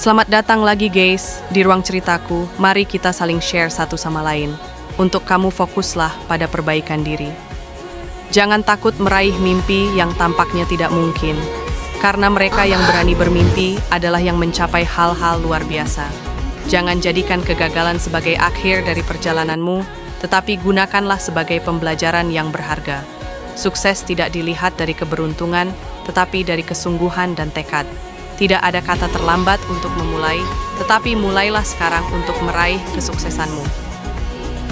Selamat datang lagi guys, di ruang ceritaku. Mari kita saling share satu sama lain. Untuk kamu fokuslah pada perbaikan diri. Jangan takut meraih mimpi yang tampaknya tidak mungkin. Karena mereka yang berani bermimpi adalah yang mencapai hal-hal luar biasa. Jangan jadikan kegagalan sebagai akhir dari perjalananmu, tetapi gunakanlah sebagai pembelajaran yang berharga. Sukses tidak dilihat dari keberuntungan, tetapi dari kesungguhan dan tekad. Tidak ada kata terlambat untuk memulai, tetapi mulailah sekarang untuk meraih kesuksesanmu.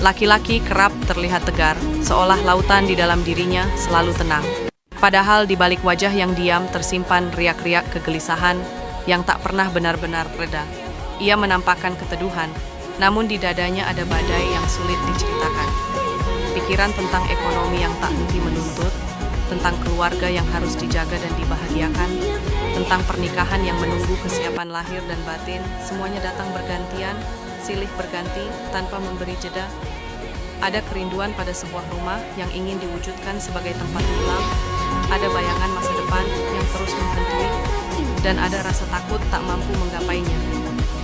Laki-laki kerap terlihat tegar, seolah lautan di dalam dirinya selalu tenang. Padahal di balik wajah yang diam tersimpan riak-riak kegelisahan yang tak pernah benar-benar reda. Ia menampakkan keteduhan, namun di dadanya ada badai yang sulit diceritakan. Pikiran tentang ekonomi yang tak henti menuntut, tentang keluarga yang harus dijaga dan dibahagiakan, tentang pernikahan yang menunggu kesiapan lahir dan batin, semuanya datang bergantian, silih berganti, tanpa memberi jeda. Ada kerinduan pada sebuah rumah yang ingin diwujudkan sebagai tempat pulang, ada bayangan masa depan yang terus menghantui, dan ada rasa takut tak mampu menggapainya.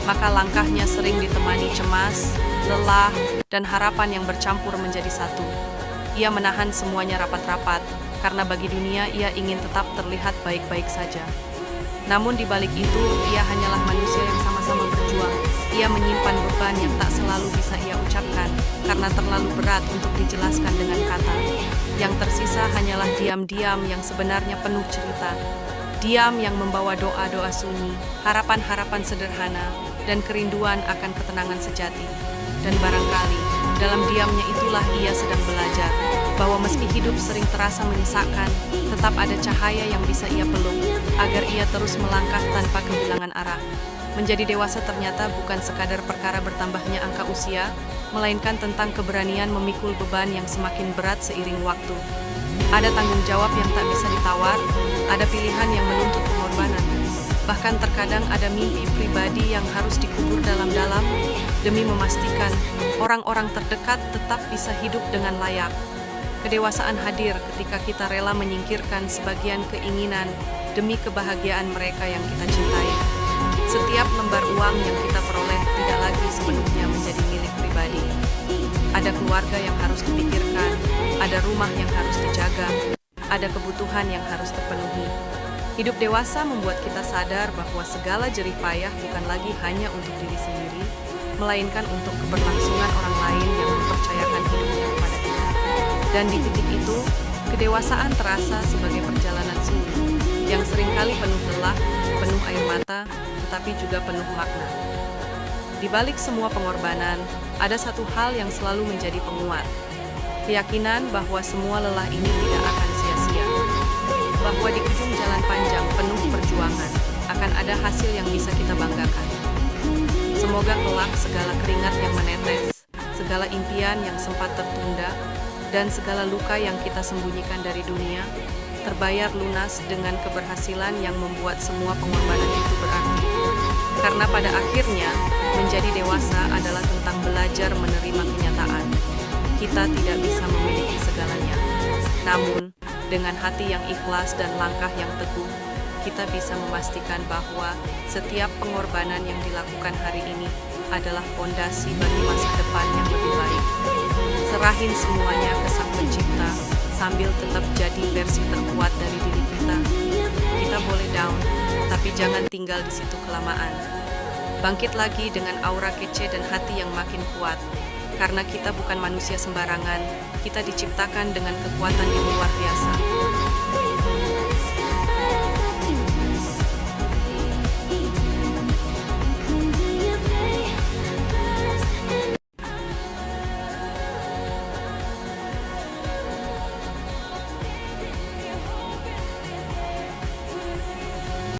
Maka langkahnya sering ditemani cemas, lelah, dan harapan yang bercampur menjadi satu. Ia menahan semuanya rapat-rapat, karena bagi dunia ia ingin tetap terlihat baik-baik saja. Namun di balik itu, ia hanyalah manusia yang sama-sama berjuang. Ia menyimpan beban yang tak selalu bisa ia ucapkan, karena terlalu berat untuk dijelaskan dengan kata. Yang tersisa hanyalah diam-diam yang sebenarnya penuh cerita. Diam yang membawa doa-doa sunyi, harapan-harapan sederhana, dan kerinduan akan ketenangan sejati. Dan barangkali, dalam diamnya itulah ia sedang belajar, bahwa meski hidup sering terasa menyesakkan, tetap ada cahaya yang bisa ia peluk, agar ia terus melangkah tanpa kehilangan arah. Menjadi dewasa ternyata bukan sekadar perkara bertambahnya angka usia, melainkan tentang keberanian memikul beban yang semakin berat seiring waktu. Ada tanggung jawab yang tak bisa ditawar, ada pilihan yang menuntut pengorbanan. Bahkan terkadang ada mimpi pribadi yang harus dikubur dalam-dalam, demi memastikan orang-orang terdekat tetap bisa hidup dengan layak. Kedewasaan hadir ketika kita rela menyingkirkan sebagian keinginan demi kebahagiaan mereka yang kita cintai. Setiap lembar uang yang kita peroleh tidak lagi sepenuhnya menjadi milik pribadi. Ada keluarga yang harus dipikirkan, ada rumah yang harus dijaga, ada kebutuhan yang harus terpenuhi. Hidup dewasa membuat kita sadar bahwa segala jerih payah bukan lagi hanya untuk diri sendiri, melainkan untuk keberlangsungan orang lain yang mempercayakan hidupnya kepada kita. Dan di titik itu, kedewasaan terasa sebagai perjalanan sunyi, yang seringkali penuh lelah, penuh air mata, tetapi juga penuh makna. Di balik semua pengorbanan, ada satu hal yang selalu menjadi penguat. Keyakinan bahwa semua lelah ini tidak akan sia-sia. Bahwa di ujung jalan panjang penuh perjuangan, akan ada hasil yang bisa kita banggakan. Semoga kelak segala keringat yang menetes, segala impian yang sempat tertunda, dan segala luka yang kita sembunyikan dari dunia, terbayar lunas dengan keberhasilan yang membuat semua pengorbanan itu berarti. Karena pada akhirnya, menjadi dewasa adalah tentang belajar menerima kenyataan. Kita tidak bisa memiliki segalanya. Namun, dengan hati yang ikhlas dan langkah yang teguh, kita bisa memastikan bahwa setiap pengorbanan yang dilakukan hari ini adalah fondasi bagi masa depan yang lebih baik. Serahin semuanya ke Sang Pencipta, sambil tetap jadi versi terkuat dari diri kita. Kita boleh down, tapi jangan tinggal di situ kelamaan. Bangkit lagi dengan aura kece dan hati yang makin kuat. Karena kita bukan manusia sembarangan, kita diciptakan dengan kekuatan yang luar biasa.